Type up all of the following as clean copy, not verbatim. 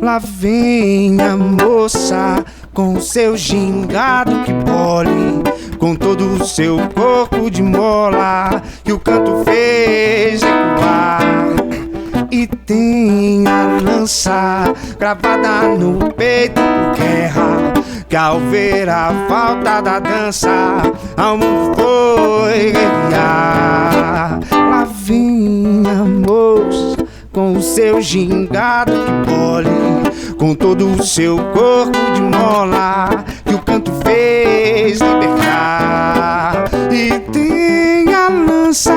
Lá vem a moça com seu gingado que bole, com todo o seu corpo de mola, que o canto fez ecoar. E tem a lança gravada no peito por guerra, que ao ver a falta da dança, ao mundo foi guerrear. Lá vem a moça com o seu gingado que bole, com todo o seu corpo de mola, que o canto fez libertar. E tem a lança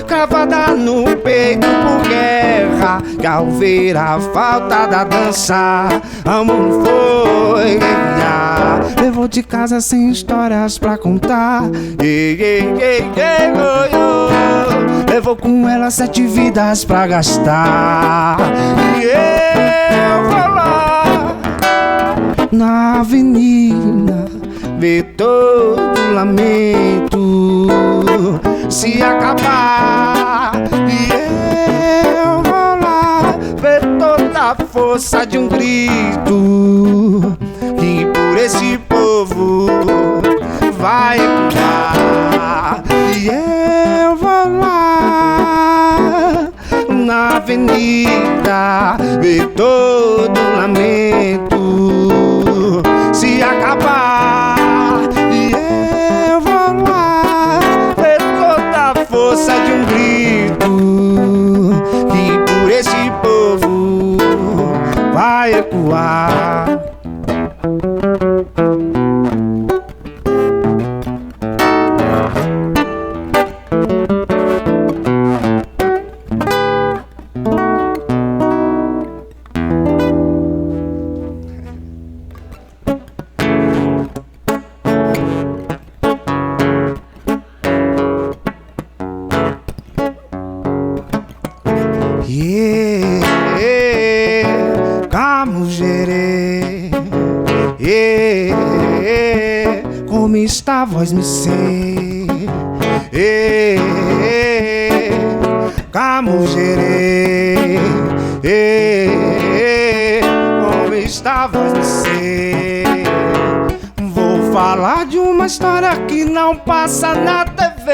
cravada no peito por guerra, que ao ver a falta da dança, ao mundo foi guerrear. Levou de casa sem histórias pra contar, levou com ela 7 vidas pra gastar. E eu vou lá na avenida ver todo lamento se acabar. E eu vou lá ver toda a força de um grito que por esse povo vai ecoar. E eu vou lá na avenida ver todo lamento se acabar. E eu vou lá ver toda a força de um grito que por esse povo vai ecoar. Camugerê, como está a voz me sei, Camugerê, como está a voz me sei. Vou falar de uma história que não passa na TV.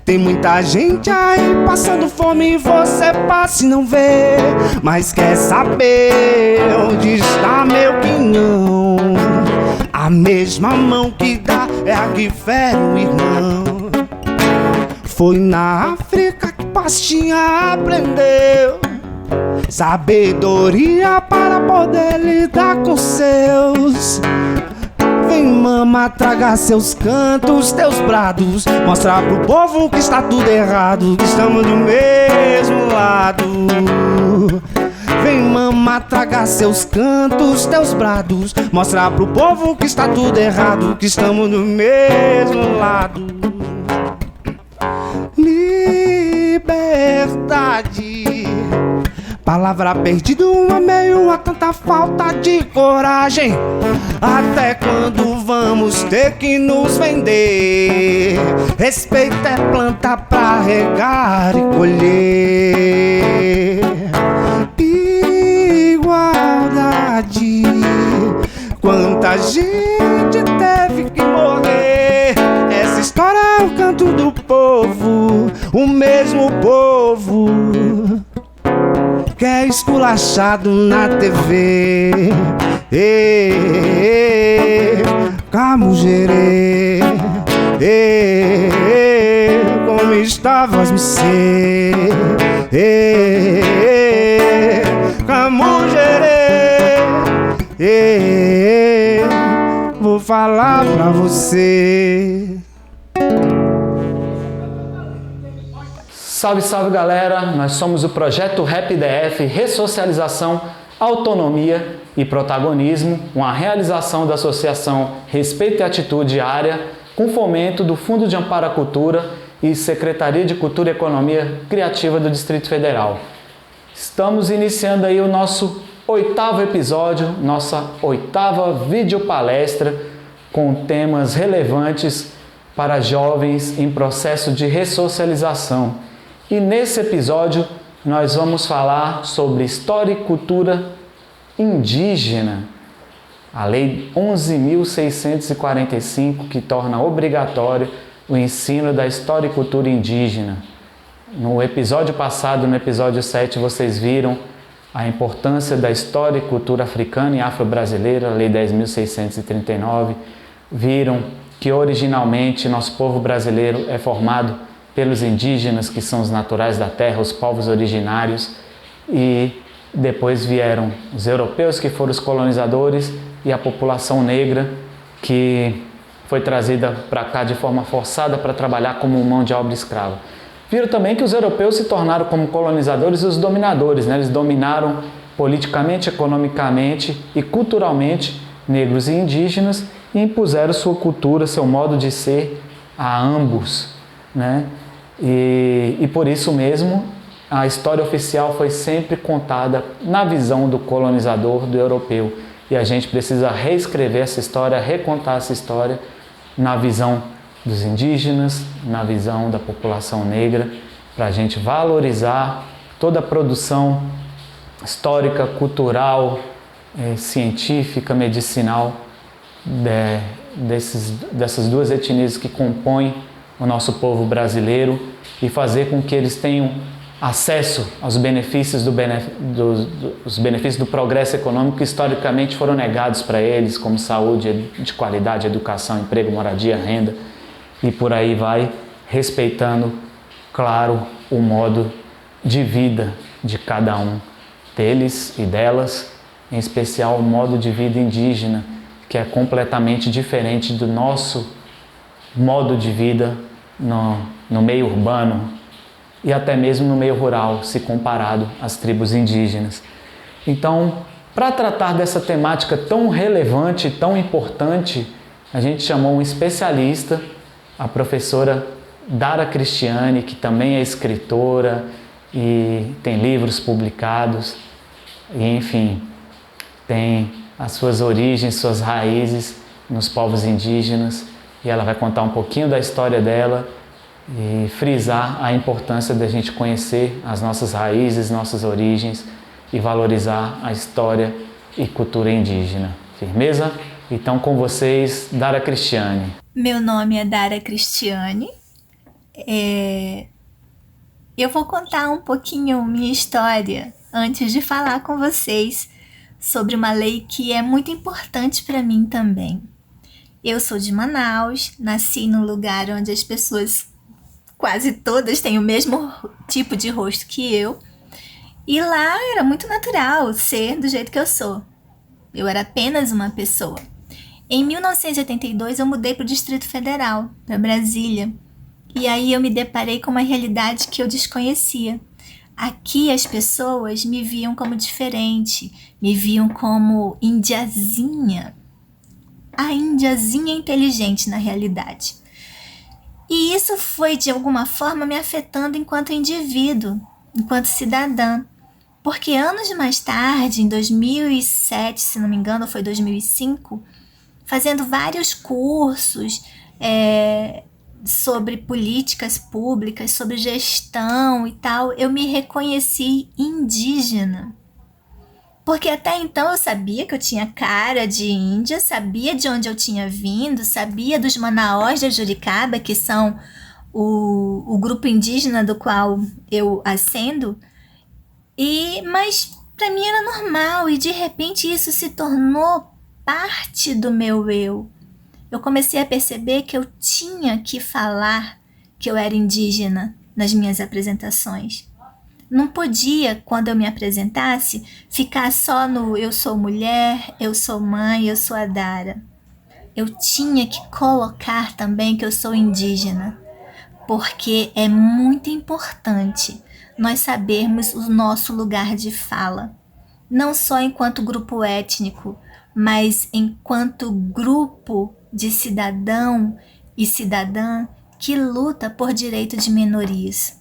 Tem muita gente aí passando fome e você passa e não vê, mas quer saber onde está meu quinhão? A mesma mão que dá é a que fere o irmão. Foi na África que Pastinha aprendeu sabedoria para poder lidar com seus. Vem mama, traga seus cantos, teus brados, mostrar pro povo que está tudo errado, que estamos do mesmo lado. Vem mama, traga seus cantos, teus brados, mostrar pro povo que está tudo errado, que estamos do mesmo lado. Liberdade, palavra perdida, um meio a tanta falta de coragem. Até quando vamos ter que nos vender? Respeito é planta pra regar e colher. Igualdade, quanta gente teve que morrer. Essa história é o canto do povo, o mesmo povo que é esculachado na TV. Camugerê, como está a voz me sei. Camugerê, vou falar pra você. Salve, salve galera, nós somos o Projeto Rap DF, Ressocialização, Autonomia e Protagonismo, uma realização da Associação Respeito e Atitude Área, com fomento do Fundo de Amparo à Cultura e Secretaria de Cultura e Economia Criativa do Distrito Federal. Estamos iniciando aí o nosso 8º episódio, nossa 8ª videopalestra, com temas relevantes para jovens em processo de ressocialização. E nesse episódio nós vamos falar sobre história e cultura indígena, a Lei 11.645, que torna obrigatório o ensino da história e cultura indígena. No episódio passado, no episódio 7, vocês viram a importância da história e cultura africana e afro-brasileira, a Lei 10.639. Viram que originalmente nosso povo brasileiro é formado pelos indígenas, que são os naturais da terra, os povos originários, e depois vieram os europeus, que foram os colonizadores, e a população negra, que foi trazida para cá de forma forçada para trabalhar como mão de obra escrava. Viram também que os europeus se tornaram como colonizadores os dominadores, né? Eles dominaram politicamente, economicamente e culturalmente negros e indígenas e impuseram sua cultura, seu modo de ser a ambos, né? E por isso mesmo a história oficial foi sempre contada na visão do colonizador, do europeu. E a gente precisa reescrever essa história, recontar essa história na visão dos indígenas, na visão da população negra, para a gente valorizar toda a produção histórica, cultural, científica, medicinal dessas duas etnias que compõem o nosso povo brasileiro e fazer com que eles tenham acesso aos benefícios os benefícios do progresso econômico que historicamente foram negados para eles, como saúde de qualidade, educação, emprego, moradia, renda, e por aí vai, respeitando, claro, o modo de vida de cada um deles e delas, em especial o modo de vida indígena, que é completamente diferente do nosso modo de vida no meio urbano e até mesmo no meio rural, se comparado às tribos indígenas. Então, para tratar dessa temática tão relevante, tão importante, a gente chamou um especialista, a professora Dara Cristiani, que também é escritora e tem livros publicados, e, enfim, tem as suas origens, suas raízes nos povos indígenas, e ela vai contar um pouquinho da história dela e frisar a importância da gente conhecer as nossas raízes, nossas origens e valorizar a história e cultura indígena. Firmeza? Então, com vocês, Dara Cristiani. Meu nome é Dara Cristiani. Eu vou contar um pouquinho minha história antes de falar com vocês sobre uma lei que é muito importante para mim também. Eu sou de Manaus, nasci num lugar onde as pessoas quase todas têm o mesmo tipo de rosto que eu, e lá era muito natural ser do jeito que eu sou. Eu era apenas uma pessoa. Em 1982 eu mudei para o Distrito Federal, para Brasília, e aí eu me deparei com uma realidade que eu desconhecia. Aqui as pessoas me viam como diferente, me viam como indiazinha. A indiazinha inteligente na realidade. E isso foi, de alguma forma, me afetando enquanto indivíduo, enquanto cidadã. Porque anos mais tarde, em 2007, se não me engano, foi 2005, fazendo vários cursos sobre políticas públicas, sobre gestão e tal, eu me reconheci indígena. Porque até então eu sabia que eu tinha cara de índia, sabia de onde eu tinha vindo, sabia dos Manaós da Juricaba, que são o grupo indígena do qual eu ascendo, mas para mim era normal e de repente isso se tornou parte do meu eu. Eu comecei a perceber que eu tinha que falar que eu era indígena nas minhas apresentações. Não podia, quando eu me apresentasse, ficar só no eu sou mulher, eu sou mãe, eu sou a Dara. Eu tinha que colocar também que eu sou indígena, porque é muito importante nós sabermos o nosso lugar de fala, não só enquanto grupo étnico, mas enquanto grupo de cidadão e cidadã que luta por direito de minorias.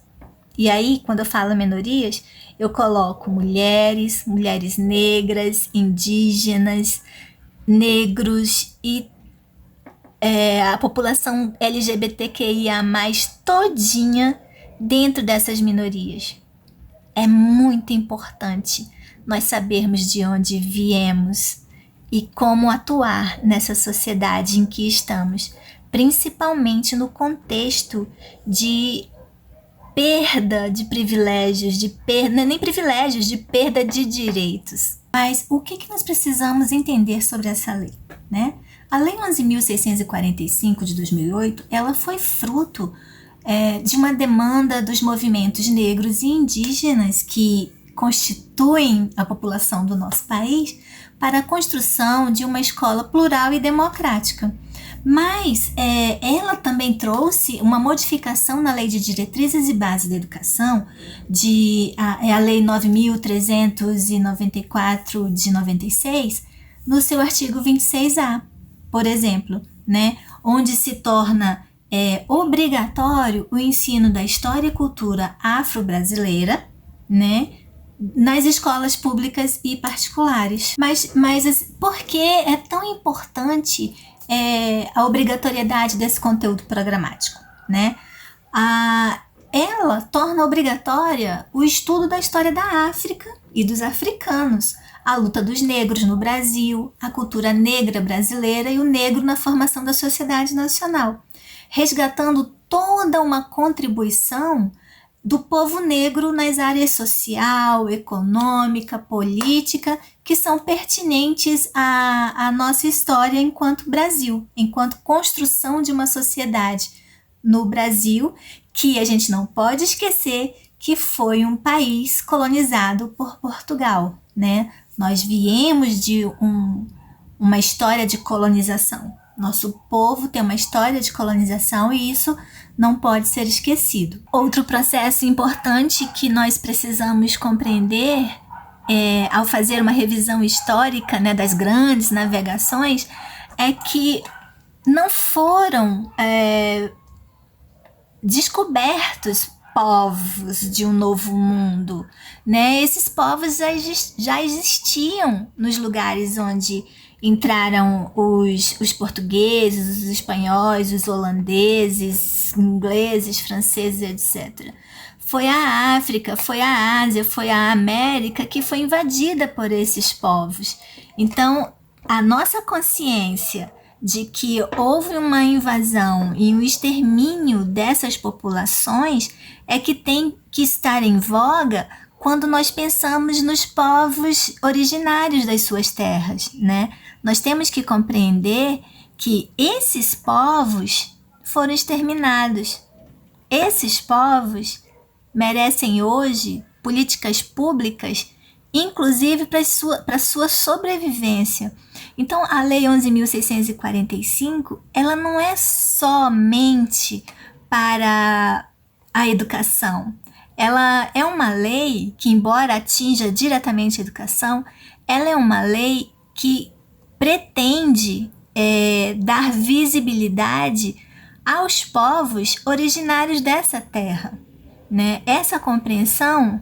E aí, quando eu falo minorias, eu coloco mulheres negras, indígenas, negros e a população LGBTQIA+, todinha dentro dessas minorias. É muito importante nós sabermos de onde viemos e como atuar nessa sociedade em que estamos, principalmente no contexto de perda de privilégios, nem privilégios, de perda de direitos. Mas o que nós precisamos entender sobre essa lei, né? A Lei 11.645 de 2008, ela foi fruto de uma demanda dos movimentos negros e indígenas que constituem a população do nosso país para a construção de uma escola plural e democrática. Mas ela também trouxe uma modificação na Lei de Diretrizes e Bases da Educação, a Lei 9.394 de 96, no seu artigo 26A, por exemplo, né, onde se torna obrigatório o ensino da história e cultura afro-brasileira, né, nas escolas públicas e particulares. Mas por que é tão importante a obrigatoriedade desse conteúdo programático, né? Ela torna obrigatória o estudo da história da África e dos africanos, a luta dos negros no Brasil, a cultura negra brasileira e o negro na formação da sociedade nacional, resgatando toda uma contribuição do povo negro nas áreas social, econômica, política, que são pertinentes à nossa história enquanto Brasil, enquanto construção de uma sociedade no Brasil, que a gente não pode esquecer que foi um país colonizado por Portugal, né? Nós viemos de uma história de colonização. Nosso povo tem uma história de colonização e isso não pode ser esquecido. Outro processo importante que nós precisamos compreender ao fazer uma revisão histórica, né, das grandes navegações é que não foram descobertos povos de um novo mundo, né? Esses povos já existiam nos lugares onde entraram os portugueses, os espanhóis, os holandeses, ingleses, franceses, etc. Foi a África, foi a Ásia, foi a América que foi invadida por esses povos. Então, a nossa consciência de que houve uma invasão e um extermínio dessas populações é que tem que estar em voga quando nós pensamos nos povos originários das suas terras, né? Nós temos que compreender que esses povos foram exterminados. Esses povos merecem hoje políticas públicas, inclusive para sua sobrevivência. Então, a Lei 11.645, ela não é somente para a educação. Ela é uma lei que, embora atinja diretamente a educação, ela é uma lei que pretende dar visibilidade aos povos originários dessa terra, né? Essa compreensão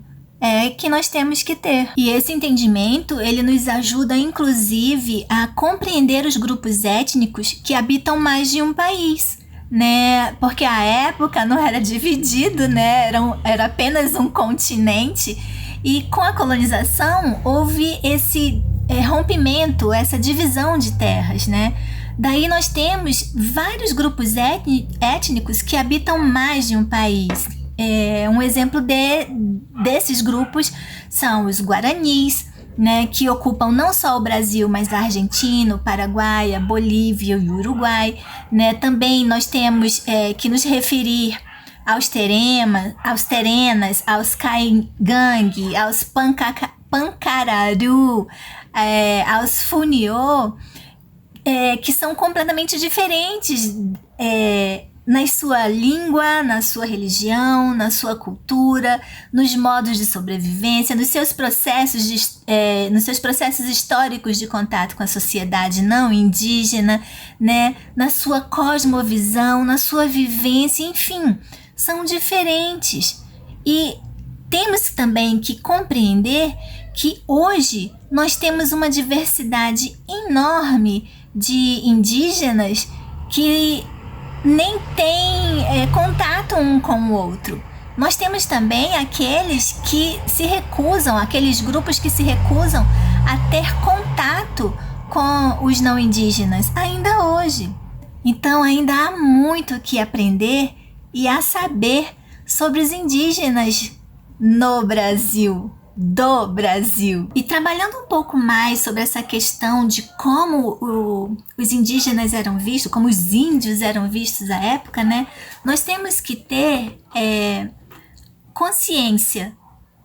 que nós temos que ter. E esse entendimento, ele nos ajuda, inclusive, a compreender os grupos étnicos que habitam mais de um país, né? Porque a época não era dividido, né? Era apenas um continente. E com a colonização, houve esse rompimento, essa divisão de terras, né? Daí nós temos vários grupos étnicos que habitam mais de um país. Um exemplo desses grupos são os guaranis, né, que ocupam não só o Brasil, mas a Argentina, o Paraguai, a Bolívia e o Uruguai, né? Também nós temos que nos referir aos terenas, aos caingangue, aos pancararu, aos funiô, que são completamente diferentes na sua língua, na sua religião, na sua cultura, nos modos de sobrevivência, nos seus processos históricos de contato com a sociedade não indígena, né? Na sua cosmovisão, na sua vivência, enfim, são diferentes. E temos também que compreender que hoje nós temos uma diversidade enorme de indígenas que nem tem contato um com o outro, Nós temos também aqueles que se recusam, aqueles grupos que se recusam a ter contato com os não indígenas, ainda hoje. Então ainda há muito o que aprender e a saber sobre os indígenas no Brasil, do Brasil. E trabalhando um pouco mais sobre essa questão de como os indígenas eram vistos, como os índios eram vistos à época, né? Nós temos que ter consciência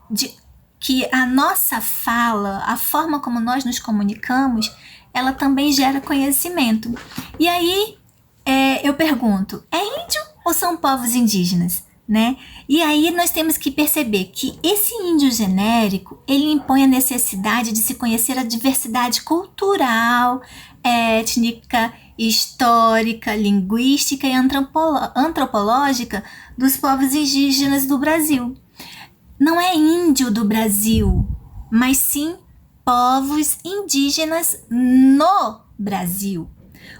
de que a nossa fala, a forma como nós nos comunicamos, ela também gera conhecimento. E aí eu pergunto, é índio ou são povos indígenas? Né? E aí nós temos que perceber que esse índio genérico, ele impõe a necessidade de se conhecer a diversidade cultural, étnica, histórica, linguística e antropológica dos povos indígenas do Brasil. Não é índio do Brasil, mas sim povos indígenas no Brasil.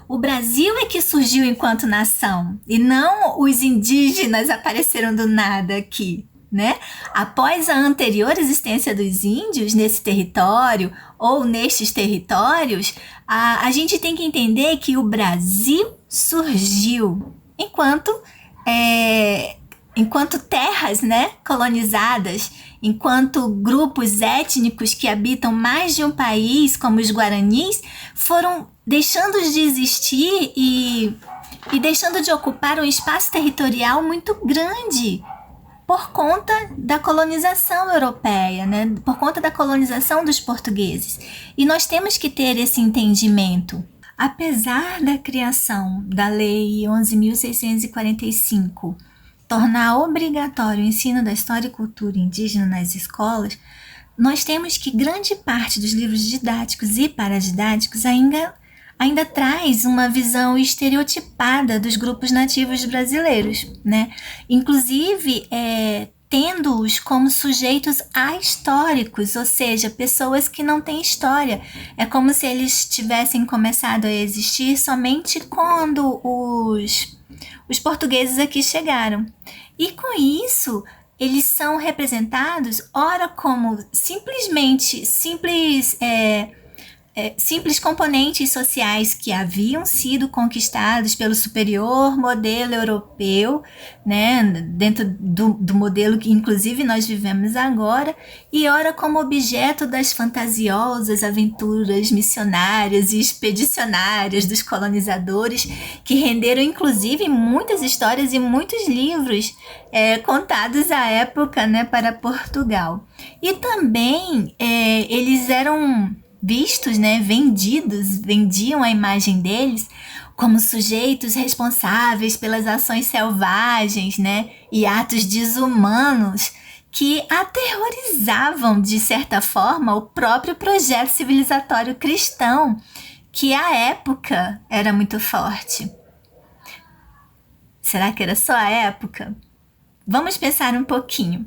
O Brasil é que surgiu enquanto nação e não os indígenas apareceram do nada aqui, né? Após a anterior existência dos índios nesse território ou nestes territórios, a gente tem que entender que o Brasil surgiu enquanto terras, né, colonizadas, enquanto grupos étnicos que habitam mais de um país, como os guaranis, foram deixando de existir e deixando de ocupar um espaço territorial muito grande por conta da colonização europeia, né? Por conta da colonização dos portugueses. E nós temos que ter esse entendimento. Apesar da criação da Lei 11.645 tornar obrigatório o ensino da história e cultura indígena nas escolas, nós temos que grande parte dos livros didáticos e paradidáticos ainda traz uma visão estereotipada dos grupos nativos brasileiros, né? Inclusive, tendo-os como sujeitos ahistóricos, ou seja, pessoas que não têm história. É como se eles tivessem começado a existir somente quando os portugueses aqui chegaram. E com isso, eles são representados, ora como simples componentes sociais que haviam sido conquistados pelo superior modelo europeu, né, dentro do modelo que inclusive nós vivemos agora, e ora como objeto das fantasiosas aventuras missionárias e expedicionárias dos colonizadores, que renderam inclusive muitas histórias e muitos livros contados à época, né, para Portugal. E também eles eram vistos, né, vendiam a imagem deles como sujeitos responsáveis pelas ações selvagens, né, e atos desumanos que aterrorizavam, de certa forma, o próprio projeto civilizatório cristão, que à época era muito forte. Será que era só a época? Vamos pensar um pouquinho.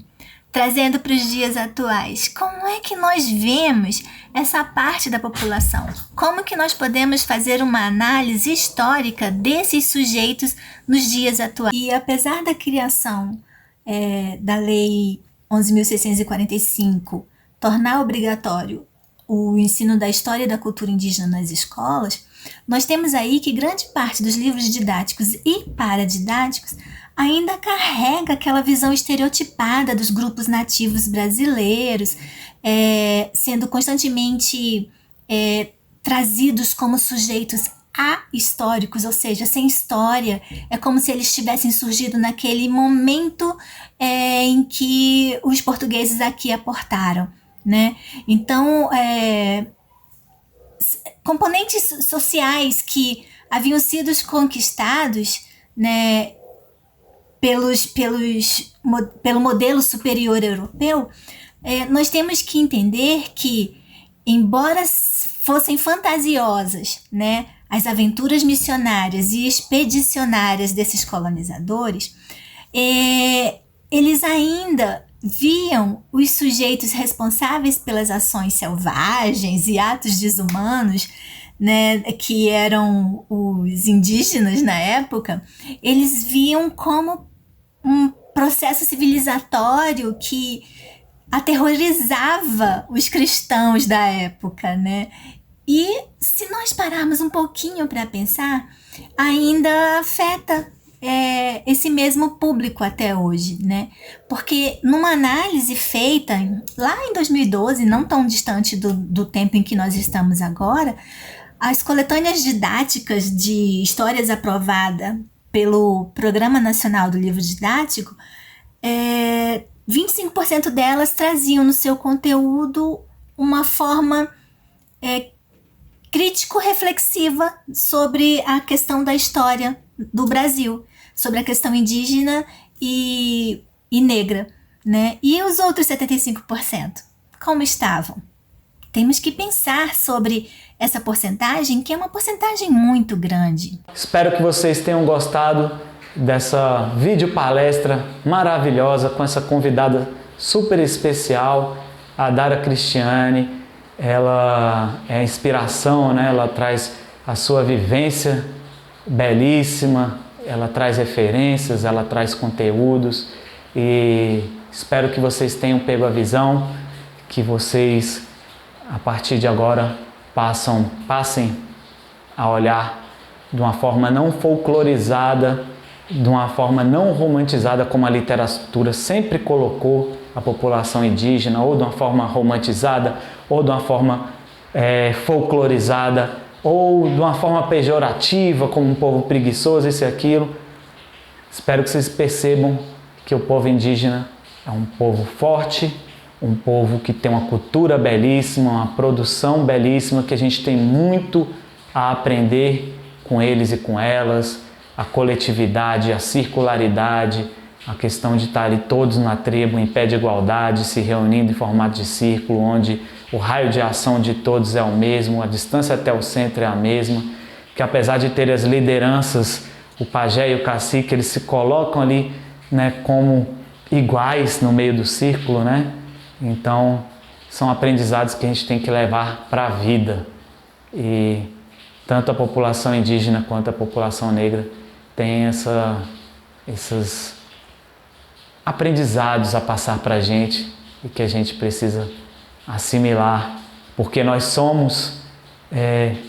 Trazendo para os dias atuais, como é que nós vemos essa parte da população? Como que nós podemos fazer uma análise histórica desses sujeitos nos dias atuais? E apesar da criação da Lei 11.645 tornar obrigatório o ensino da história e da cultura indígena nas escolas, nós temos aí que grande parte dos livros didáticos e paradidáticos ainda carrega aquela visão estereotipada dos grupos nativos brasileiros, sendo constantemente trazidos como sujeitos ahistóricos, ou seja, sem história. É como se eles tivessem surgido naquele momento em que os portugueses aqui aportaram, né? Então, componentes sociais que haviam sido conquistados, né, pelo modelo superior europeu, nós temos que entender que, embora fossem fantasiosas, né, as aventuras missionárias e expedicionárias desses colonizadores, eles ainda viam os sujeitos responsáveis pelas ações selvagens e atos desumanos, né, que eram os indígenas na época, eles viam como processo civilizatório que aterrorizava os cristãos da época, né? E se nós pararmos um pouquinho para pensar, ainda afeta esse mesmo público até hoje, né? Porque numa análise feita lá em 2012, não tão distante do tempo em que nós estamos agora, as coletâneas didáticas de histórias aprovada pelo Programa Nacional do Livro Didático, 25% delas traziam no seu conteúdo uma forma crítico-reflexiva sobre a questão da história do Brasil, sobre a questão indígena e negra, né? E os outros 75%, como estavam? Temos que pensar sobre essa porcentagem, que é uma porcentagem muito grande. Espero que vocês tenham gostado dessa videopalestra maravilhosa com essa convidada super especial, a Dara Cristiane. Ela é inspiração, né? Ela traz a sua vivência belíssima, ela traz referências, ela traz conteúdos e espero que vocês tenham pego a visão, que vocês, a partir de agora, passem a olhar de uma forma não folclorizada, de uma forma não romantizada como a literatura sempre colocou a população indígena, ou de uma forma romantizada, ou de uma forma folclorizada, ou de uma forma pejorativa, como um povo preguiçoso, isso e aquilo. Espero que vocês percebam que o povo indígena é um povo forte, um povo que tem uma cultura belíssima, uma produção belíssima, que a gente tem muito a aprender com eles e com elas, a coletividade, a circularidade, a questão de estar ali todos na tribo, em pé de igualdade, se reunindo em formato de círculo, onde o raio de ação de todos é o mesmo, a distância até o centro é a mesma, que apesar de ter as lideranças, o pajé e o cacique, eles se colocam ali, né, como iguais no meio do círculo, né? Então, são aprendizados que a gente tem que levar para a vida. E tanto a população indígena quanto a população negra tem esses aprendizados a passar para a gente e que a gente precisa assimilar, porque nós somos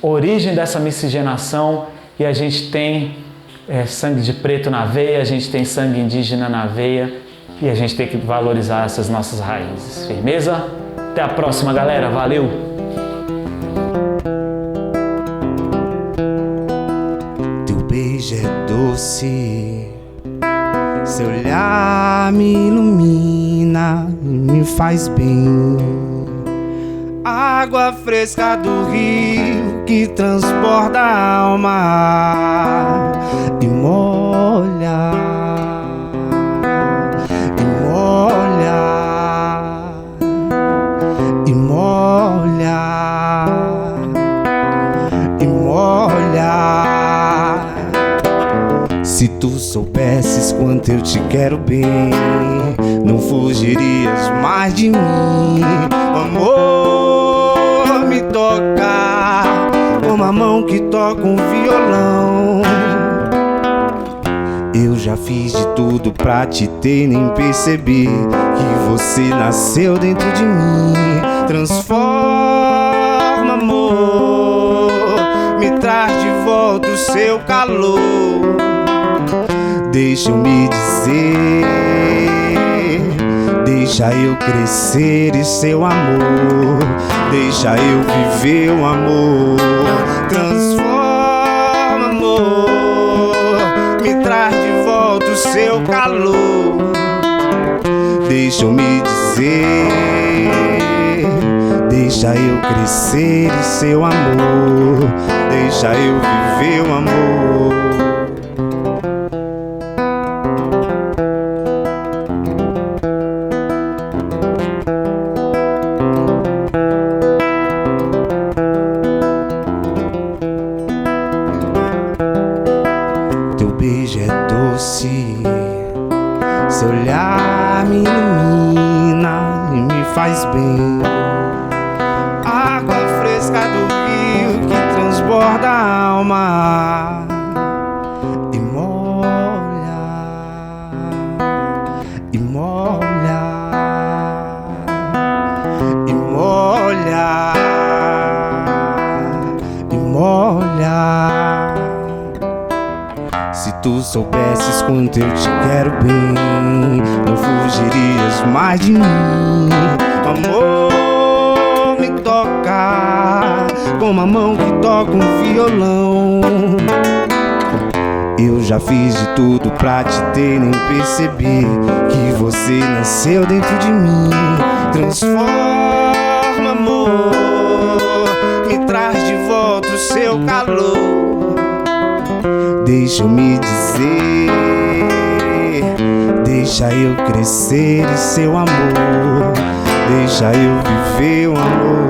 origem dessa miscigenação e a gente tem sangue de preto na veia, a gente tem sangue indígena na veia e a gente tem que valorizar essas nossas raízes. Firmeza? Até a próxima, galera. Valeu! Teu beijo é doce, seu olhar me ilumina e me faz bem. Água fresca do rio que transborda a alma e molha, e molha, e molha, e molha. Se tu soubesses quanto eu te quero bem, não fugirias mais de mim. O amor me toca como a mão que toca um violão. Eu já fiz de tudo pra te ter, nem perceber que você nasceu dentro de mim. Transforma, amor, me traz de volta o seu calor. Deixa eu me dizer, deixa eu crescer e seu amor, deixa eu viver o amor. Transforma, amor, me traz de volta o seu calor. Deixa eu me dizer, deixa eu crescer e seu amor, deixa eu viver o amor. Seu olhar me ilumina e me faz bem. Água fresca do rio que transborda a alma e molha, tu soubesses quanto eu te quero bem, não fugirias mais de mim. Amor, me toca como a mão que toca um violão. Eu já fiz de tudo pra te ter, nem perceber que você nasceu dentro de mim. Transforma, amor, me traz de volta o seu calor. Deixa eu me dizer, deixa eu crescer em seu amor, deixa eu viver o amor.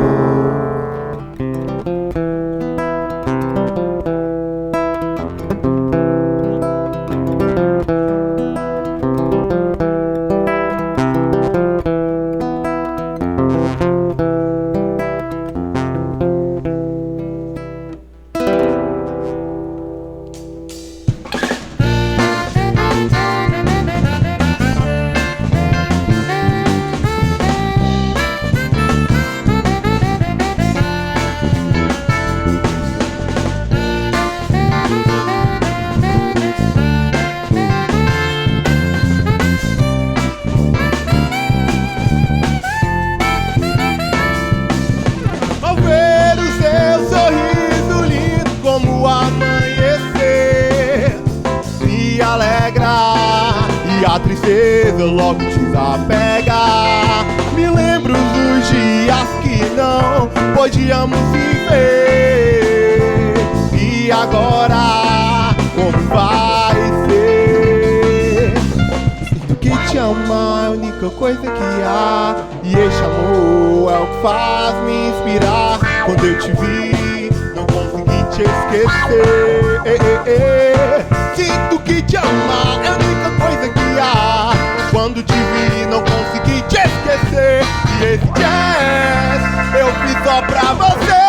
A tristeza logo desapega. Me lembro dos dias que não podíamos viver. E agora, como vai ser? Sinto que te amar é a única coisa que há, e este amor é o que faz me inspirar. Quando eu te vi, não consegui te esquecer. Sinto que te amar é a única coisa que há. Quando te vi, não consegui te esquecer. E esse jazz eu fiz só pra você.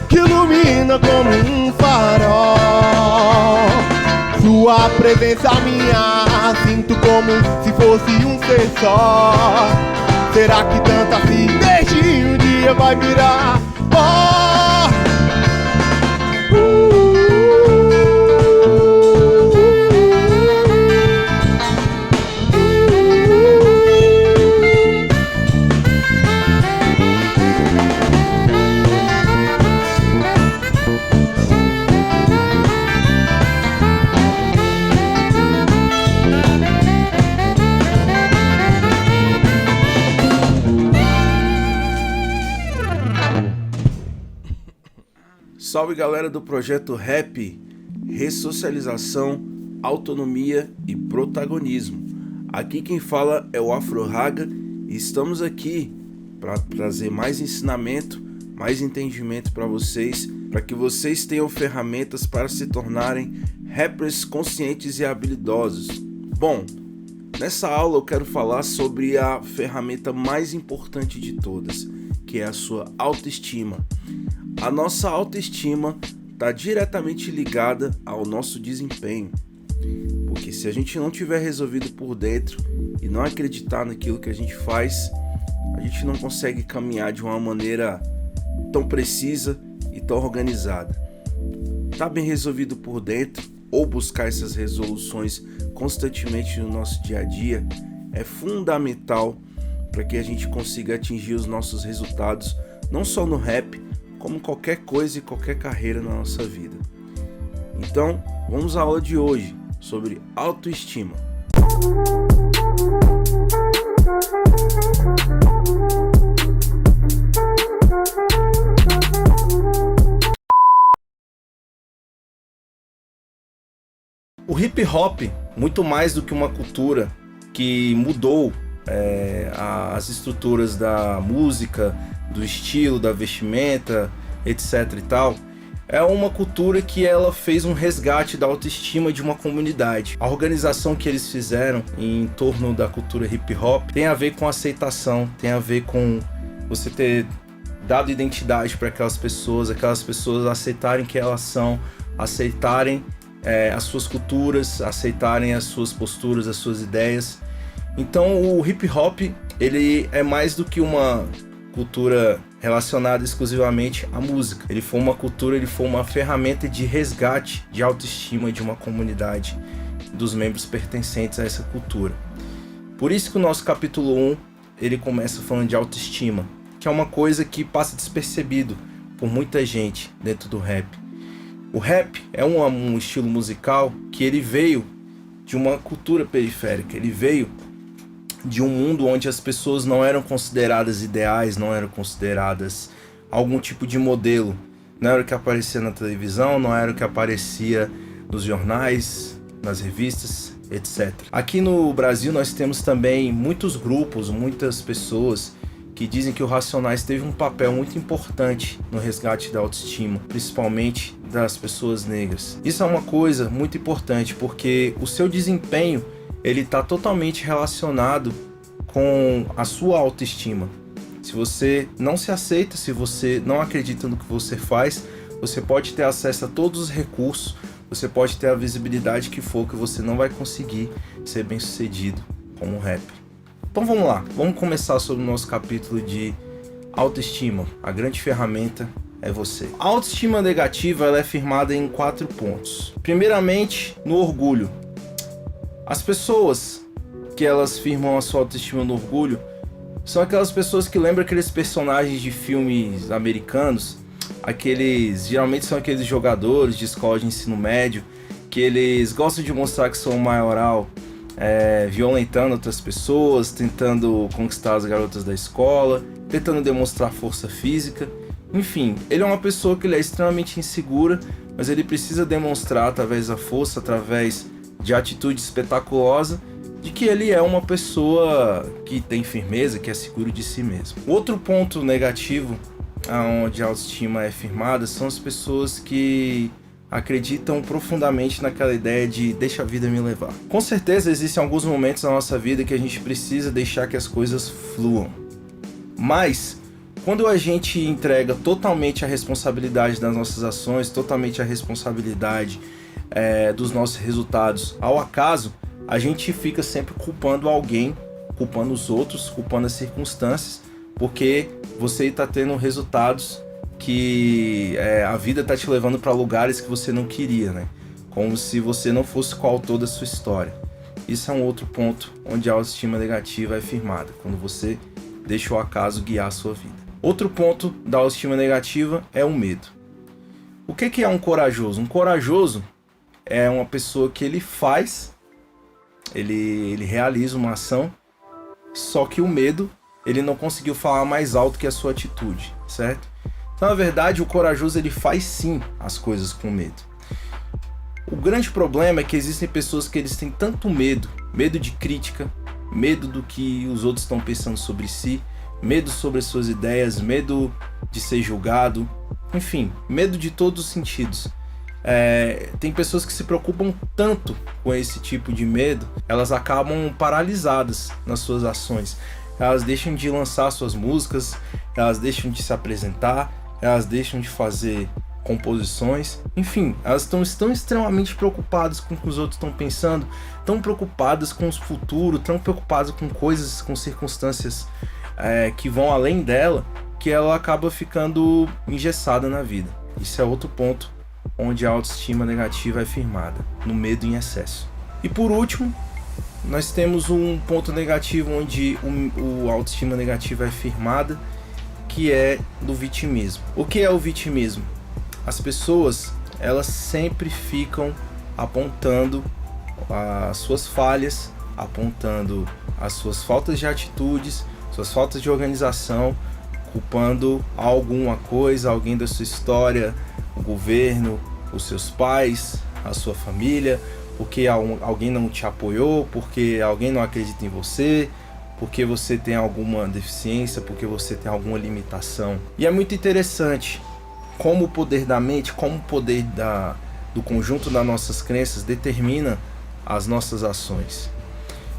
Que ilumina como um farol. Sua presença minha, sinto como se fosse um ser só. Será que tanta acidez um dia vai virar pó? Salve galera do Projeto Rap, Ressocialização, Autonomia e Protagonismo. Aqui quem fala é o Afro Raga e estamos aqui para trazer mais ensinamento, mais entendimento para vocês, para que vocês tenham ferramentas para se tornarem rappers conscientes e habilidosos. Bom, nessa aula eu quero falar sobre a ferramenta mais importante de todas, que é a sua autoestima. A nossa autoestima está diretamente ligada ao nosso desempenho, porque se a gente não tiver resolvido por dentro e não acreditar naquilo que a gente faz, a gente não consegue caminhar de uma maneira tão precisa e tão organizada. Tá bem resolvido por dentro ou buscar essas resoluções constantemente no nosso dia a dia é fundamental para que a gente consiga atingir os nossos resultados, não só no rap, como qualquer coisa e qualquer carreira na nossa vida. Então, vamos à aula de hoje sobre autoestima. O hip hop, muito mais do que uma cultura que mudou as estruturas da música, do estilo, da vestimenta, etc e tal, é uma cultura que ela fez um resgate da autoestima de uma comunidade. A organização que eles fizeram em torno da cultura hip hop tem a ver com aceitação, tem a ver com você ter dado identidade para aquelas pessoas aceitarem que elas são, aceitarem as suas culturas, aceitarem as suas posturas, as suas ideias. Então o hip hop, ele é mais do que uma cultura relacionada exclusivamente à música. Ele foi uma cultura, ele foi uma ferramenta de resgate de autoestima de uma comunidade, dos membros pertencentes a essa cultura. Por isso que o nosso capítulo 1, ele começa falando de autoestima, que é uma coisa que passa despercebido por muita gente dentro do rap. O rap é um estilo musical que ele veio de uma cultura periférica, ele veio de um mundo onde as pessoas não eram consideradas ideais, não eram consideradas algum tipo de modelo. Não era o que aparecia na televisão, não era o que aparecia nos jornais, nas revistas, etc. Aqui no Brasil nós temos também muitos grupos, muitas pessoas que dizem que o Racionais teve um papel muito importante no resgate da autoestima, principalmente das pessoas negras. Isso é uma coisa muito importante, porque o seu desempenho ele está totalmente relacionado com a sua autoestima. Se você não se aceita, se você não acredita no que você faz, você pode ter acesso a todos os recursos, você pode ter a visibilidade que for, que você não vai conseguir ser bem sucedido como rapper. Então vamos lá, vamos começar sobre o nosso capítulo de autoestima. A grande ferramenta é você. A autoestima negativa ela é firmada em 4 pontos. Primeiramente, no orgulho. As pessoas que elas firmam a sua autoestima no orgulho são aquelas pessoas que lembram aqueles personagens de filmes americanos, geralmente são aqueles jogadores de escola de ensino médio, que eles gostam de mostrar que são maioral, violentando outras pessoas, tentando conquistar as garotas da escola, tentando demonstrar força física. Enfim, ele é uma pessoa que ele é extremamente insegura, mas ele precisa demonstrar através da força, através de atitude espetaculosa, de que ele é uma pessoa que tem firmeza, que é seguro de si mesmo. Outro ponto negativo onde a autoestima é firmada são as pessoas que acreditam profundamente naquela ideia de deixa a vida me levar. Com certeza existem alguns momentos na nossa vida que a gente precisa deixar que as coisas fluam. Mas quando a gente entrega totalmente a responsabilidade das nossas ações, totalmente a responsabilidade dos nossos resultados ao acaso, a gente fica sempre culpando alguém, culpando os outros, culpando as circunstâncias, porque você está tendo resultados que a vida está te levando para lugares que você não queria, né? Como se você não fosse o autor da sua história. Isso é um outro ponto onde a autoestima negativa é firmada, quando você deixa o acaso guiar a sua vida. Outro ponto da autoestima negativa é o medo. O que é um corajoso? Um corajoso é uma pessoa que ele realiza uma ação, só que o medo, ele não conseguiu falar mais alto que a sua atitude, certo? Então, na verdade, o corajoso, ele faz sim as coisas com medo. O grande problema é que existem pessoas que eles têm tanto medo de crítica, medo do que os outros estão pensando sobre si, medo sobre as suas ideias, medo de ser julgado, enfim, medo de todos os sentidos. Tem pessoas que se preocupam tanto com esse tipo de medo, elas acabam paralisadas nas suas ações. Elas deixam de lançar suas músicas, elas deixam de se apresentar, elas deixam de fazer composições, enfim, elas estão extremamente preocupadas com o que os outros estão pensando, tão preocupadas com o futuro, tão preocupadas com coisas, com circunstâncias que vão além dela, que ela acaba ficando engessada na vida. Isso é outro ponto onde a autoestima negativa é firmada, no medo em excesso. E por último, nós temos um ponto negativo onde a autoestima negativa é firmada, que é do vitimismo. O que é o vitimismo? As pessoas, elas sempre ficam apontando as suas falhas, apontando as suas faltas de atitudes, suas faltas de organização, culpando alguma coisa, alguém da sua história, o governo, os seus pais, a sua família, porque alguém não te apoiou, porque alguém não acredita em você, porque você tem alguma deficiência, porque você tem alguma limitação. E é muito interessante como o poder da mente, como o poder do conjunto das nossas crenças determina as nossas ações.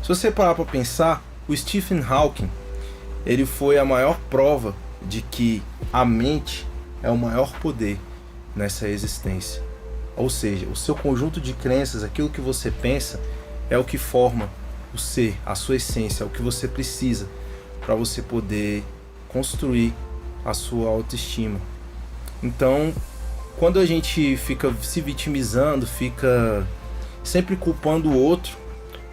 Se você parar para pensar, o Stephen Hawking, ele foi a maior prova de que a mente é o maior poder nessa existência. Ou seja, o seu conjunto de crenças, aquilo que você pensa, é o que forma o ser, a sua essência, é o que você precisa para você poder construir a sua autoestima. Então, quando a gente fica se vitimizando, fica sempre culpando o outro,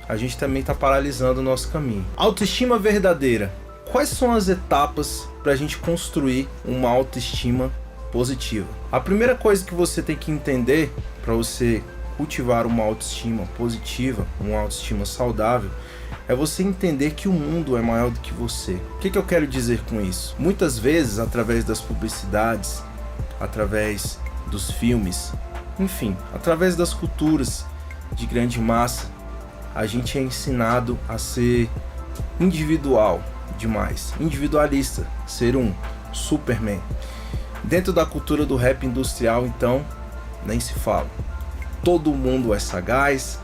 a gente também está paralisando o nosso caminho. Autoestima verdadeira. Quais são as etapas para a gente construir uma autoestima positiva? A primeira coisa que você tem que entender para você cultivar uma autoestima positiva, uma autoestima saudável, é você entender que o mundo é maior do que você. O que eu quero dizer com isso? Muitas vezes, através das publicidades, através dos filmes, enfim, através das culturas de grande massa, a gente é ensinado a ser individual demais, individualista, ser um Superman. Dentro da cultura do rap industrial, então, nem se fala. Todo mundo é sagaz,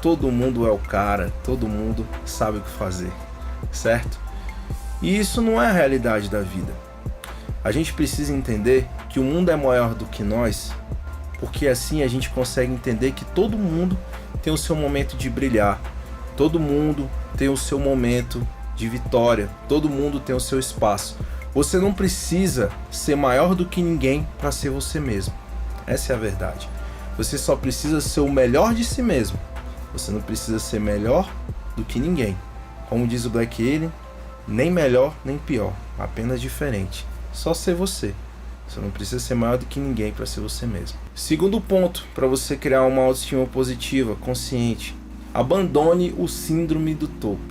todo mundo é o cara, todo mundo sabe o que fazer, certo? E isso não é a realidade da vida. A gente precisa entender que o mundo é maior do que nós, porque assim a gente consegue entender que todo mundo tem o seu momento de brilhar, todo mundo tem o seu momento de vitória, todo mundo tem o seu espaço. Você não precisa ser maior do que ninguém para ser você mesmo. Essa é a verdade. Você só precisa ser o melhor de si mesmo. Você não precisa ser melhor do que ninguém. Como diz o Black Alien, nem melhor nem pior, apenas diferente. Só ser você. Você não precisa ser maior do que ninguém para ser você mesmo. Segundo ponto, para você criar uma autoestima positiva, consciente, abandone o síndrome do topo.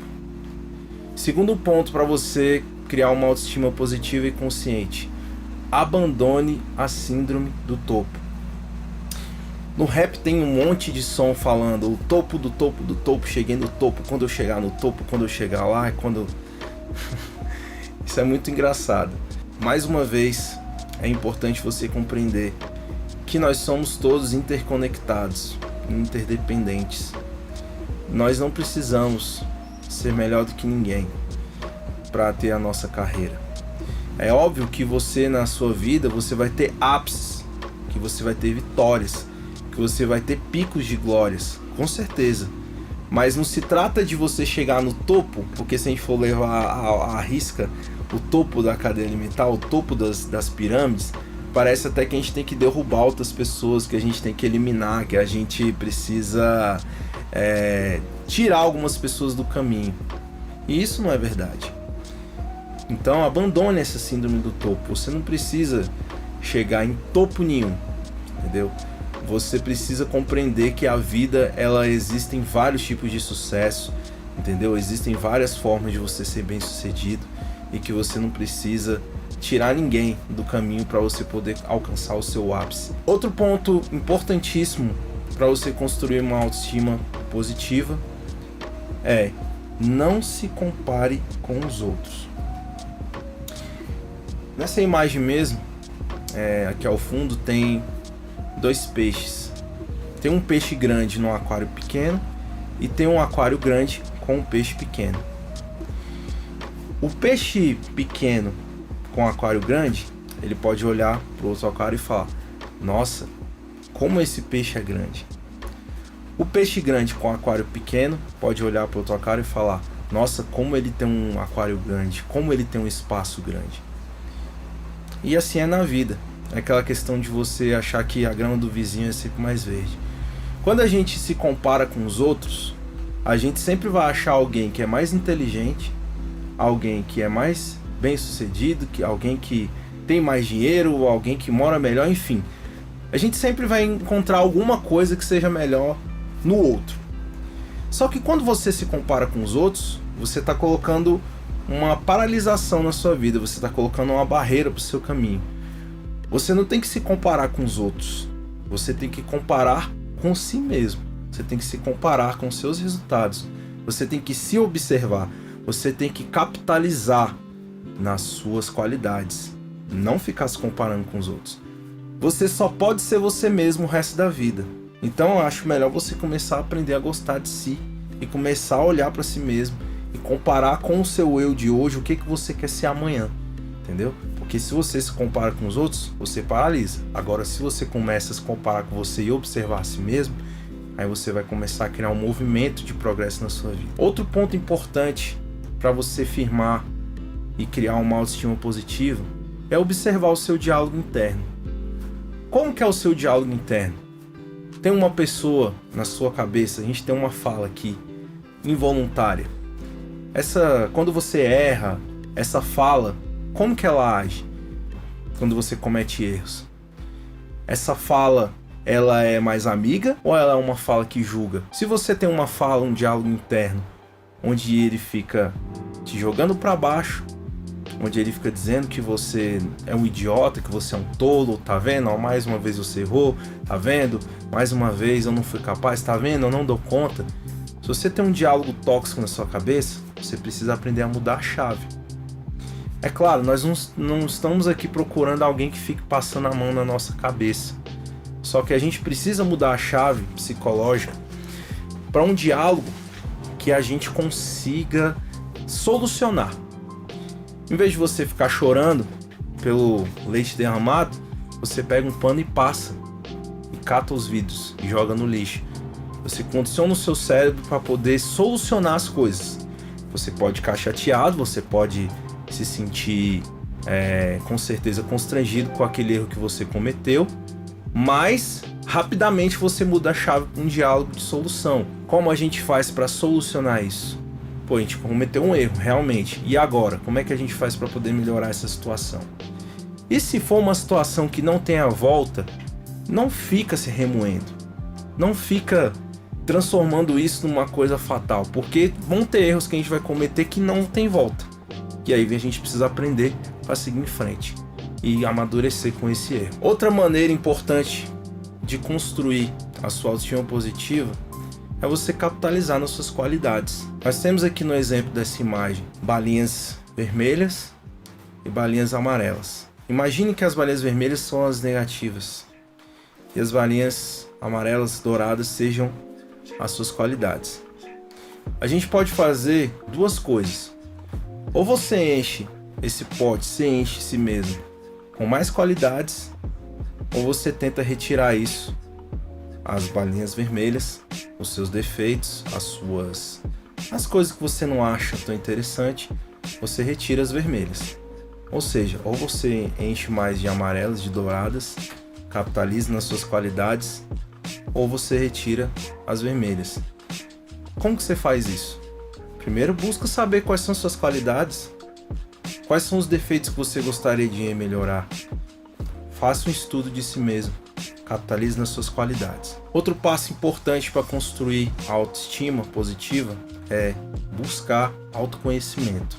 Segundo ponto, para você criar uma autoestima positiva e consciente, abandone a síndrome do topo. No rap tem um monte de som falando o topo do topo do topo, cheguei no topo, quando eu chegar no topo, quando eu chegar lá, é quando... Isso é muito engraçado. Mais uma vez, é importante você compreender que nós somos todos interconectados, interdependentes. Nós não precisamos ser melhor do que ninguém para ter a nossa carreira. É óbvio que você, na sua vida, você vai ter ápices, que você vai ter vitórias, que você vai ter picos de glórias, com certeza. Mas não se trata de você chegar no topo, porque se a gente for levar à risca o topo da cadeia alimentar, o topo das pirâmides, parece até que a gente tem que derrubar outras pessoas, que a gente tem que eliminar, que a gente precisa tirar algumas pessoas do caminho. E isso não é verdade. Então abandone essa síndrome do topo. Você não precisa chegar em topo nenhum, entendeu? Você precisa compreender que a vida, existem vários tipos de sucesso, entendeu? Existem várias formas de você ser bem sucedido e que você não precisa tirar ninguém do caminho para você poder alcançar o seu ápice. Outro ponto importantíssimo para você construir uma autoestima positiva é: não se compare com os outros. Nessa imagem mesmo, aqui ao fundo tem dois peixes. Tem um peixe grande num aquário pequeno e tem um aquário grande com um peixe pequeno. O peixe pequeno com um aquário grande, ele pode olhar para o outro aquário e falar: nossa, como esse peixe é grande. O peixe grande com um aquário pequeno pode olhar para o outro aquário e falar: nossa, como ele tem um aquário grande, como ele tem um espaço grande. E assim é na vida. É aquela questão de você achar que a grama do vizinho é sempre mais verde. Quando a gente se compara com os outros, a gente sempre vai achar alguém que é mais inteligente, alguém que é mais bem sucedido, alguém que tem mais dinheiro, alguém que mora melhor, enfim. A gente sempre vai encontrar alguma coisa que seja melhor no outro. Só que quando você se compara com os outros, você está colocando uma paralisação na sua vida, você está colocando uma barreira para o seu caminho. Você não tem que se comparar com os outros, você tem que comparar com si mesmo, você tem que se comparar com seus resultados, você tem que se observar, você tem que capitalizar nas suas qualidades, não ficar se comparando com os outros. Você só pode ser você mesmo o resto da vida. Então eu acho melhor você começar a aprender a gostar de si e começar a olhar para si mesmo e comparar com o seu eu de hoje o que você quer ser amanhã, entendeu? Porque se você se compara com os outros, você paralisa. Agora, se você começa a se comparar com você e observar a si mesmo, aí você vai começar a criar um movimento de progresso na sua vida. Outro ponto importante para você firmar e criar uma autoestima positiva é observar o seu diálogo interno. Como que é o seu diálogo interno? Tem uma pessoa na sua cabeça, a gente tem uma fala aqui, involuntária. Quando você erra, essa fala, como que ela age quando você comete erros? Essa fala, ela é mais amiga ou ela é uma fala que julga? Se você tem uma fala, um diálogo interno, onde ele fica te jogando para baixo, onde ele fica dizendo que você é um idiota, que você é um tolo, tá vendo? Mais uma vez você errou, tá vendo? Mais uma vez eu não fui capaz, tá vendo? Eu não dou conta. Se você tem um diálogo tóxico na sua cabeça, você precisa aprender a mudar a chave. É claro, nós não estamos aqui procurando alguém que fique passando a mão na nossa cabeça. Só que a gente precisa mudar a chave psicológica para um diálogo que a gente consiga solucionar. Em vez de você ficar chorando pelo leite derramado, você pega um pano e passa, e cata os vidros e joga no lixo. Você condiciona o seu cérebro para poder solucionar as coisas. Você pode ficar chateado, você pode se sentir com certeza constrangido com aquele erro que você cometeu, mas rapidamente você muda a chave para um diálogo de solução. Como a gente faz para solucionar isso? Pô, a gente cometeu um erro, realmente. E agora? Como é que a gente faz para poder melhorar essa situação? E se for uma situação que não tem a volta, não fica se remoendo. Não fica transformando isso numa coisa fatal. Porque vão ter erros que a gente vai cometer que não tem volta. E aí a gente precisa aprender para seguir em frente e amadurecer com esse erro. Outra maneira importante de construir a sua autoestima positiva é você capitalizar nas suas qualidades. Nós temos aqui no exemplo dessa imagem balinhas vermelhas e balinhas amarelas. Imagine que as balinhas vermelhas são as negativas e as balinhas amarelas douradas sejam as suas qualidades. A gente pode fazer duas coisas. Ou você enche esse pote, você enche si mesmo com mais qualidades, ou você tenta retirar isso, as balinhas vermelhas, os seus defeitos, as coisas que você não acha tão interessante, você retira as vermelhas. Ou seja, ou você enche mais de amarelas, de douradas, capitaliza nas suas qualidades, ou você retira as vermelhas. Como que você faz isso? Primeiro, busca saber quais são suas qualidades, quais são os defeitos que você gostaria de melhorar. Faça um estudo de si mesmo. Capitalize nas suas qualidades. Outro passo importante para construir a autoestima positiva é buscar autoconhecimento.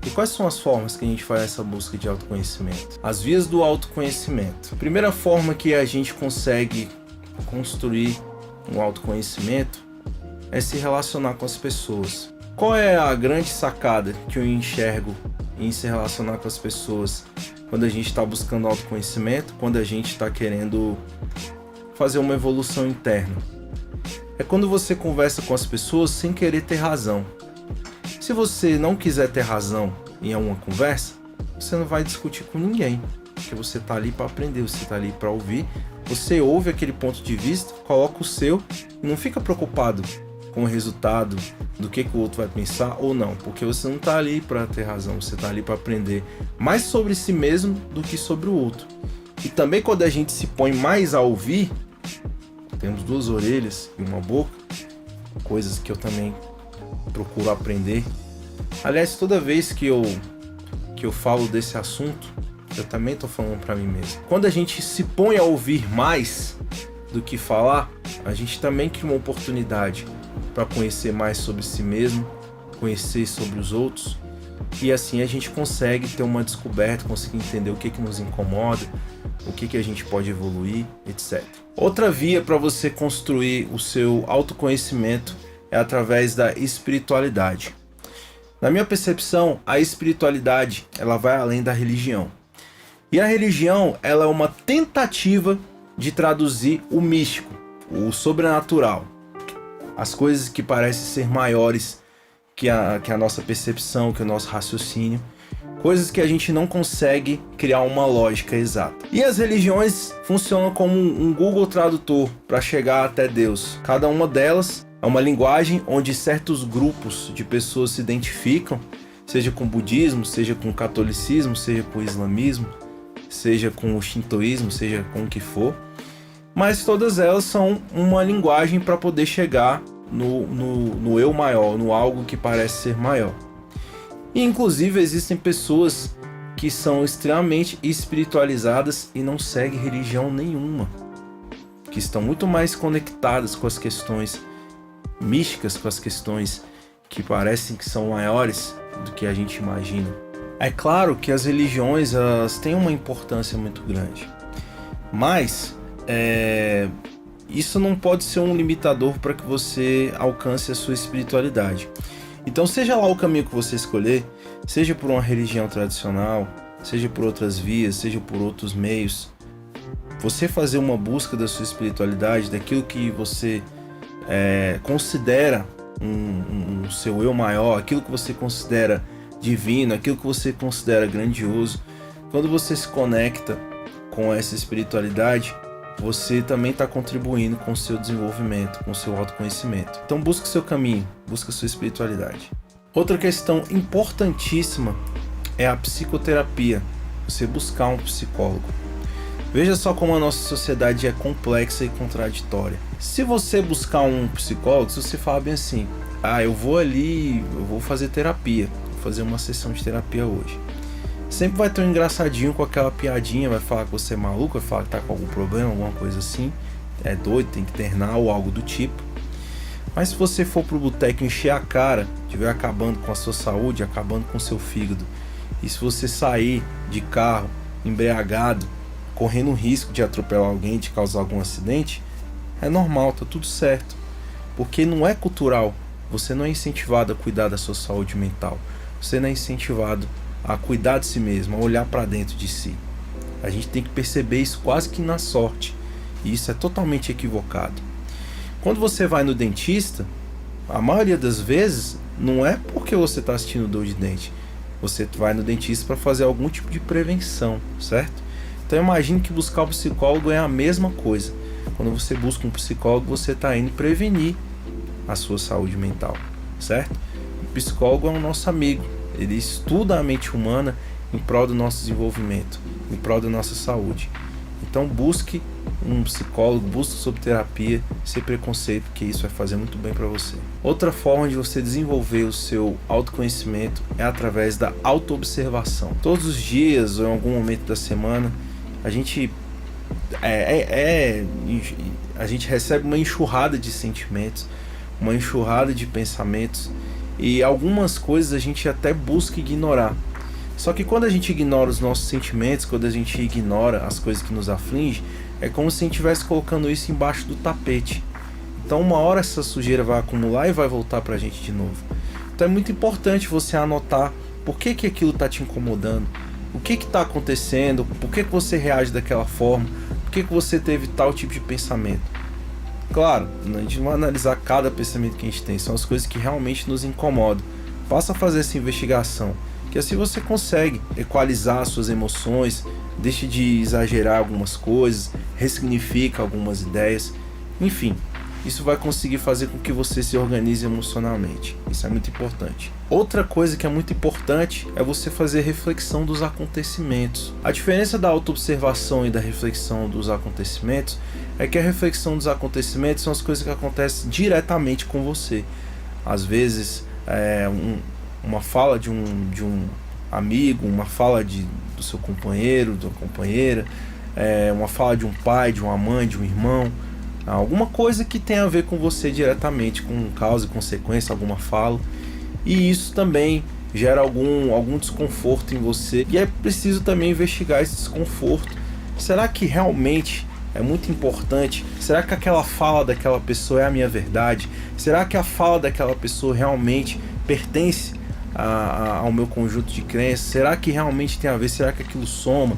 E quais são as formas que a gente faz essa busca de autoconhecimento? As vias do autoconhecimento. A primeira forma que a gente consegue construir um autoconhecimento é se relacionar com as pessoas. Qual é a grande sacada que eu enxergo em se relacionar com as pessoas quando a gente está buscando autoconhecimento, quando a gente está querendo fazer uma evolução interna? É quando você conversa com as pessoas sem querer ter razão. Se você não quiser ter razão em uma conversa, você não vai discutir com ninguém, porque você está ali para aprender, você está ali para ouvir, você ouve aquele ponto de vista, coloca o seu e não fica preocupado com o resultado, do que o outro vai pensar ou não, porque você não está ali para ter razão, você está ali para aprender mais sobre si mesmo do que sobre o outro. E também quando a gente se põe mais a ouvir, temos duas orelhas e uma boca, coisas que eu também procuro aprender. Aliás, toda vez que eu falo desse assunto, eu também estou falando para mim mesmo. Quando a gente se põe a ouvir mais do que falar, a gente também cria uma oportunidade para conhecer mais sobre si mesmo, conhecer sobre os outros, e assim a gente consegue ter uma descoberta, conseguir entender o que nos incomoda, o que a gente pode evoluir, etc. Outra via para você construir o seu autoconhecimento é através da espiritualidade. Na minha percepção, a espiritualidade ela vai além da religião. E a religião, ela é uma tentativa de traduzir o místico, o sobrenatural, as coisas que parecem ser maiores que a nossa percepção, que o nosso raciocínio, coisas que a gente não consegue criar uma lógica exata. E as religiões funcionam como um Google Tradutor para chegar até Deus. Cada uma delas é uma linguagem onde certos grupos de pessoas se identificam, seja com o budismo, seja com o catolicismo, seja com o islamismo, seja com o shintoísmo, seja com o que for. Mas todas elas são uma linguagem para poder chegar no eu maior, no algo que parece ser maior. E inclusive existem pessoas que são extremamente espiritualizadas e não seguem religião nenhuma, que estão muito mais conectadas com as questões místicas, com as questões que parecem que são maiores do que a gente imagina. É claro que as religiões, elas têm uma importância muito grande, mas isso não pode ser um limitador para que você alcance a sua espiritualidade. Então, seja lá o caminho que você escolher, seja por uma religião tradicional, seja por outras vias, seja por outros meios, você fazer uma busca da sua espiritualidade, daquilo que você considera um seu eu maior, aquilo que você considera divino, aquilo que você considera grandioso. Quando você se conecta com essa espiritualidade, você também está contribuindo com o seu desenvolvimento, com o seu autoconhecimento. Então busque o seu caminho, busque a sua espiritualidade. Outra questão importantíssima é a psicoterapia, você buscar um psicólogo. Veja só como a nossa sociedade é complexa e contraditória. Se você buscar um psicólogo, se você falar bem assim, eu vou fazer terapia, vou fazer uma sessão de terapia hoje. Sempre vai ter um engraçadinho com aquela piadinha, vai falar que você é maluco, vai falar que tá com algum problema, alguma coisa assim, é doido, tem que internar ou algo do tipo. Mas se você for pro boteco encher a cara, estiver acabando com a sua saúde, acabando com o seu fígado, e se você sair de carro embriagado, correndo o risco de atropelar alguém, de causar algum acidente, é normal, tá tudo certo. Porque não é cultural, você não é incentivado a cuidar da sua saúde mental, você não é incentivado a cuidar de si mesmo, a olhar para dentro de si. A gente tem que perceber isso quase que na sorte, e isso é totalmente equivocado. Quando você vai no dentista, a maioria das vezes não é porque você está sentindo dor de dente, você vai no dentista para fazer algum tipo de prevenção, certo? Então imagine que buscar um psicólogo é a mesma coisa. Quando você busca um psicólogo, você está indo prevenir a sua saúde mental, certo? O psicólogo é o nosso amigo. Ele estuda a mente humana em prol do nosso desenvolvimento, em prol da nossa saúde. Então busque um psicólogo, busque sobre terapia, sem preconceito, porque isso vai fazer muito bem para você. Outra forma de você desenvolver o seu autoconhecimento é através da autoobservação. Todos os dias ou em algum momento da semana, a gente recebe uma enxurrada de sentimentos, uma enxurrada de pensamentos, e algumas coisas a gente até busca ignorar. Só que quando a gente ignora os nossos sentimentos, quando a gente ignora as coisas que nos afligem, é como se a gente estivesse colocando isso embaixo do tapete. Então uma hora essa sujeira vai acumular e vai voltar pra gente de novo. Então é muito importante você anotar por que aquilo está te incomodando, o que está acontecendo, por que você reage daquela forma, por que você teve tal tipo de pensamento. Claro, a gente não vai analisar cada pensamento que a gente tem, são as coisas que realmente nos incomodam. Passa a fazer essa investigação, que assim você consegue equalizar as suas emoções, deixa de exagerar algumas coisas, ressignifica algumas ideias, enfim, isso vai conseguir fazer com que você se organize emocionalmente. Isso é muito importante. Outra coisa que é muito importante é você fazer reflexão dos acontecimentos. A diferença da autoobservação e da reflexão dos acontecimentos é que a reflexão dos acontecimentos são as coisas que acontecem diretamente com você. Às vezes, uma fala de um amigo, uma fala do seu companheiro, da companheira, uma fala de um pai, de uma mãe, de um irmão, alguma coisa que tem a ver com você diretamente, com causa e consequência, alguma fala, e isso também gera algum desconforto em você, e é preciso também investigar esse desconforto. Será que realmente é muito importante? Será que aquela fala daquela pessoa é a minha verdade? Será que a fala daquela pessoa realmente pertence ao meu conjunto de crenças? Será que realmente tem a ver? Será que aquilo soma?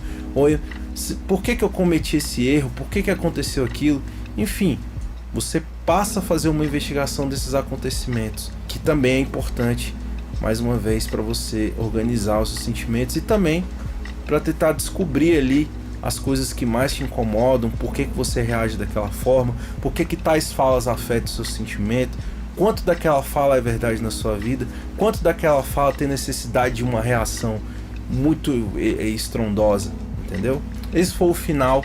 Por que eu cometi esse erro? Por que aconteceu aquilo? Enfim, você passa a fazer uma investigação desses acontecimentos, que também é importante, mais uma vez, para você organizar os seus sentimentos e também para tentar descobrir ali as coisas que mais te incomodam, por que você reage daquela forma, por que tais falas afetam o seu sentimento, quanto daquela fala é verdade na sua vida, quanto daquela fala tem necessidade de uma reação muito estrondosa, entendeu? Esse foi o final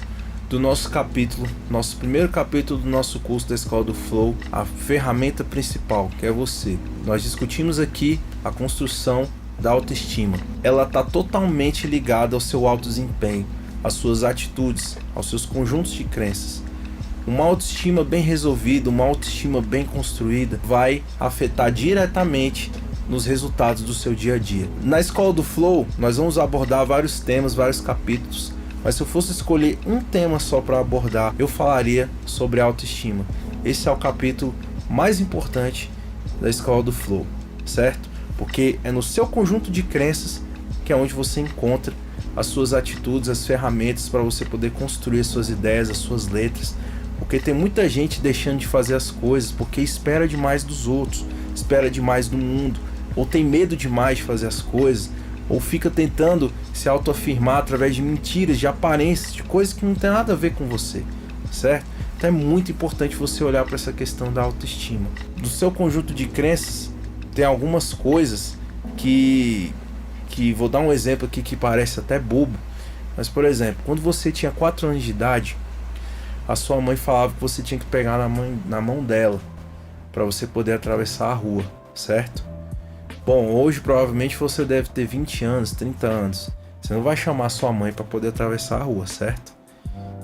do nosso capítulo, nosso primeiro capítulo do nosso curso da Escola do Flow, a ferramenta principal, que é você. Nós discutimos aqui a construção da autoestima. Ela está totalmente ligada ao seu alto desempenho, às suas atitudes, aos seus conjuntos de crenças. Uma autoestima bem resolvida, uma autoestima bem construída vai afetar diretamente nos resultados do seu dia a dia. Na Escola do Flow, nós vamos abordar vários temas, vários capítulos, mas se eu fosse escolher um tema só para abordar, eu falaria sobre autoestima. Esse é o capítulo mais importante da Escola do Flow, certo? Porque é no seu conjunto de crenças que é onde você encontra as suas atitudes, as ferramentas para você poder construir as suas ideias, as suas letras. Porque tem muita gente deixando de fazer as coisas porque espera demais dos outros, espera demais do mundo, ou tem medo demais de fazer as coisas, ou fica tentando se autoafirmar através de mentiras, de aparências, de coisas que não tem nada a ver com você, certo? Então é muito importante você olhar para essa questão da autoestima. Do seu conjunto de crenças, tem algumas coisas que vou dar um exemplo aqui que parece até bobo, mas por exemplo, quando você tinha 4 anos de idade, a sua mãe falava que você tinha que pegar na mão dela para você poder atravessar a rua, certo? Bom, hoje provavelmente você deve ter 20 anos, 30 anos. Você não vai chamar sua mãe para poder atravessar a rua, certo?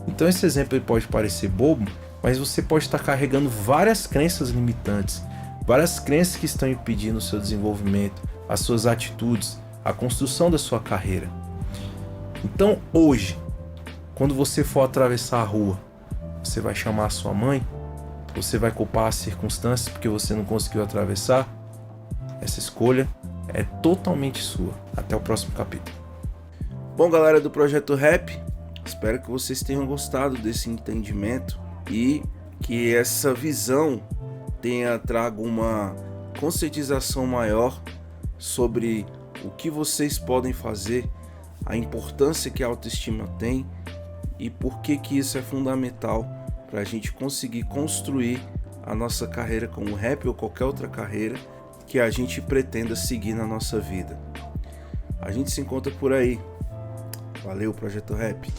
Então esse exemplo pode parecer bobo, mas você pode estar carregando várias crenças limitantes, várias crenças que estão impedindo o seu desenvolvimento, as suas atitudes, a construção da sua carreira. Então hoje, quando você for atravessar a rua, você vai chamar a sua mãe? Você vai culpar as circunstâncias porque você não conseguiu atravessar? Essa escolha é totalmente sua. Até o próximo capítulo. Bom, galera do Projeto Rap, espero que vocês tenham gostado desse entendimento e que essa visão tenha trago uma conscientização maior sobre o que vocês podem fazer, a importância que a autoestima tem e por que isso é fundamental para a gente conseguir construir a nossa carreira como rap ou qualquer outra carreira que a gente pretenda seguir na nossa vida. A gente se encontra por aí. Valeu, Projeto Rap.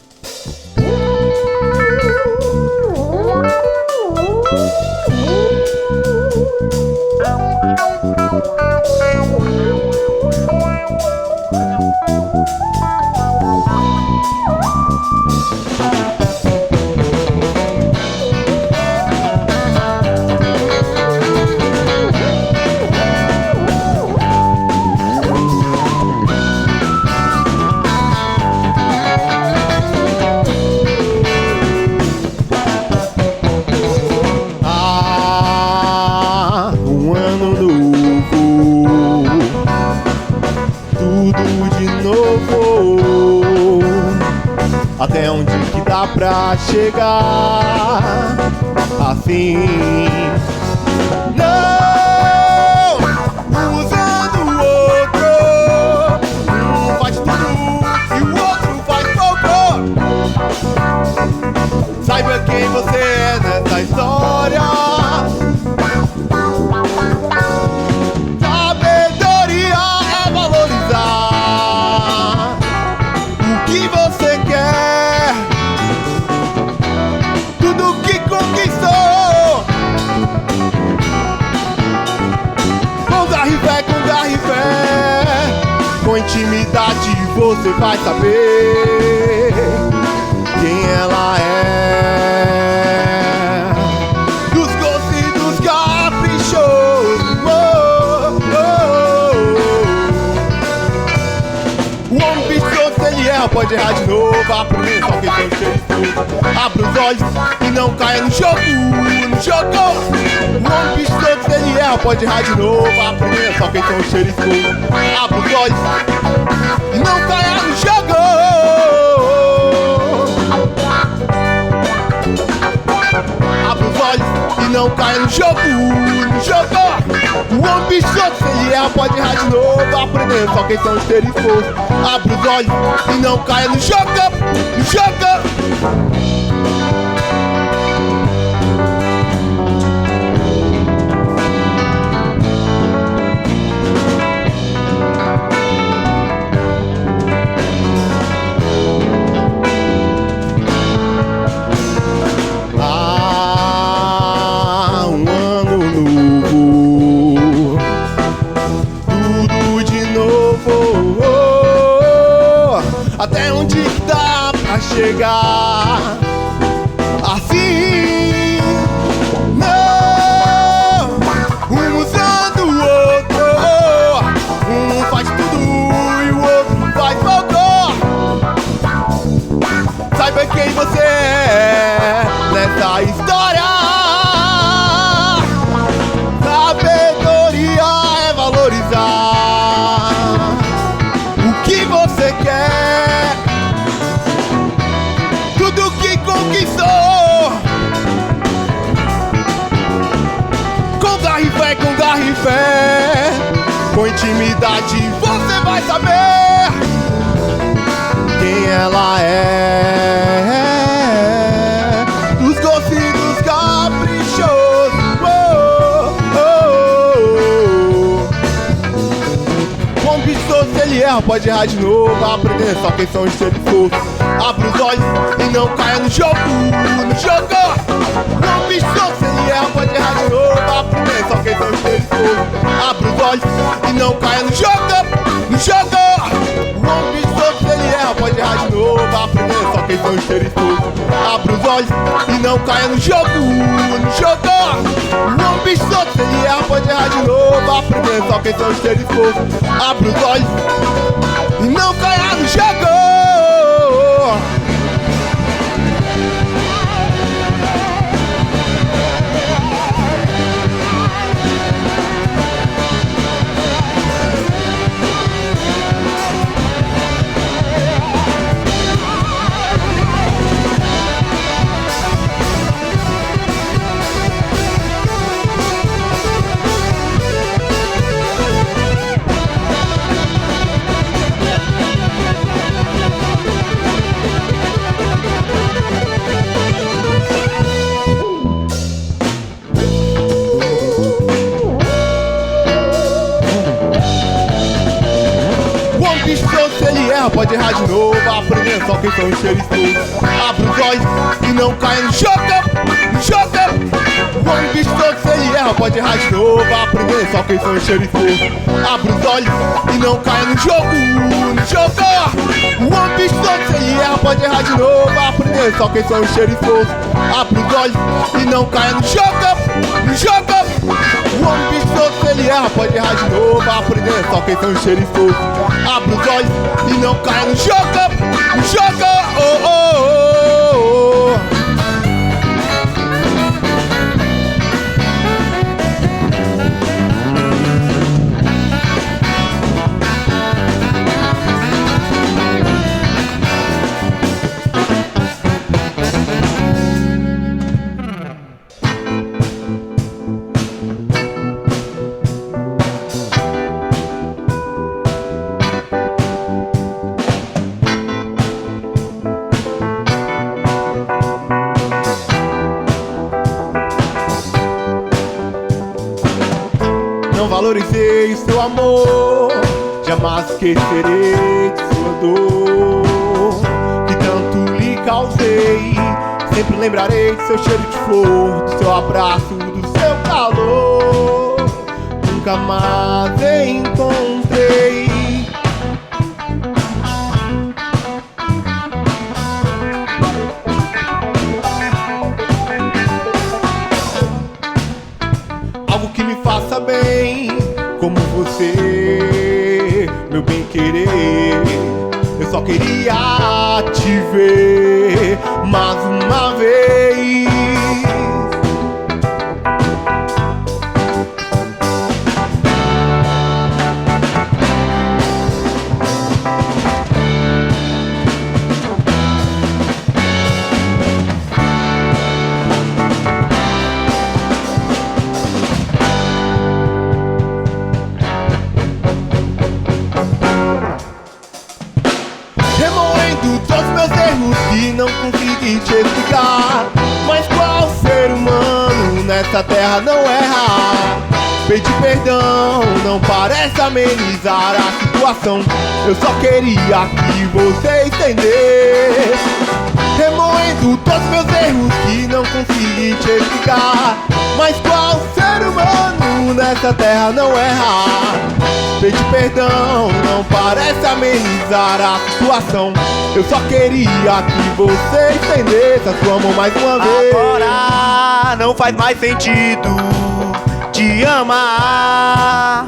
Até onde que dá pra chegar assim? Não usando o outro. Um faz tudo e o outro faz pouco. Saiba quem você é nessa história. Sabedoria é valorizar o que você quer, tudo que conquistou. Com garra e fé, com intimidade você vai saber quem ela é. Dos gostos e dos caprichos, o homem ambicioso ele é o pode errar de novo. Aprender só quem tem o cheiro escuro. Abra os olhos e não caia no jogo, no jogo. O homem bicho todo, se ele erra, pode errar de novo. Aprender só quem tem o cheiro escuro. Abra os olhos e não caia no jogo. Abra os olhos e não caia no jogo, no jogo. O homem bicho todo, se ele erra, pode errar de novo. Aprendendo só quem são os seres forços. Abra os olhos e não caia no jogo, no jogo. Até onde que dá pra chegar assim? Não, um usando o outro. Um faz tudo e o outro faz pouco. Saiba quem você é nessa história. Sabedoria é valorizar o que você quer. Com garra e fé, com intimidade você vai saber quem ela é. Dos gostos e dos caprichos. Com bicho todo, se ele erra, pode errar de novo. Aprender só quem são os seres forços. Abra os olhos e não caia no jogo, no jogo. Com bicho todo, se ele erra, pode errar de novo. Aprender só quem são os seres forços. Abra os olhos e não caia no jogo, no jogo. Com bicho todo, se ele erra, pode errar de novo. Aprender só quem são os seres forços. Abra os olhos e não caia no jogo, no jogo. Com bicho todo, se ele erra, pode errar de novo. Aprender só quem são os seres forços. Abra os olhos e não caia no jogo. Se ele erra, pode errar de novo. Aprender só quem são os seres todos. Abra os olhos e não caia no jogo, no jogo. O homem bicho todo, se ele erra, pode errar de novo. Aprender só quem são os seres todos. Abra os olhos e não caia no jogo, no jogo. O homem bicho todo, se ele erra, pode errar de novo. Aprender só quem são os seres todos. Abra os olhos e não caia no jogo, no jogo. O homem bicho todo, se ele erra, pode errar de novo. Aprender só quem são os seres todos. Abra os olhos e não caia no jogo, no jogo. Oh, oh, oh, oh. Não valorizei o seu amor, jamais esquecerei de sua dor, que tanto lhe causei. Sempre lembrarei do seu cheiro de flor, do seu abraço, do seu calor. Nunca mais encontrei. Algo que me faça bem, como você, meu bem querer. Eu só queria te ver mais uma vez. Remoendo todos meus erros que não consegui te explicar. Mas qual ser humano nessa terra não erra? Pedir perdão não parece amenizar a situação. Eu só queria que você entender. Remoendo todos meus erros que não consegui te explicar. Mas qual ser humano nessa terra não erra? Pedir perdão não parece amenizar a situação. Eu só queria que você entendesse a sua mão mais uma vez. Agora não faz mais sentido te amar.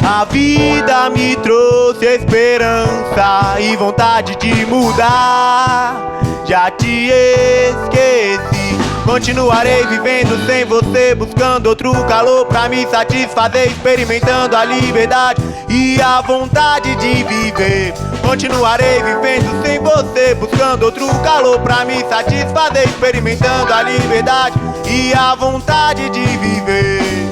A vida me trouxe esperança e vontade de mudar. Já te esqueci, continuarei vivendo sem você, buscando outro calor pra me satisfazer, experimentando a liberdade e a vontade de viver. Continuarei vivendo sem você, buscando outro calor pra me satisfazer, experimentando a liberdade e a vontade de viver.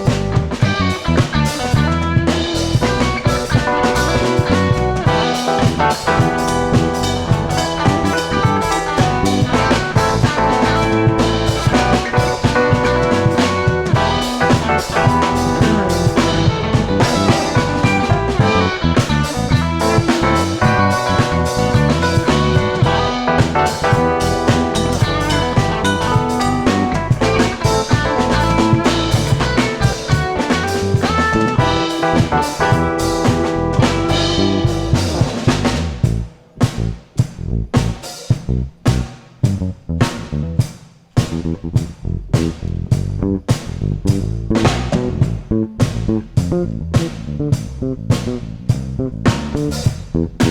Thank you.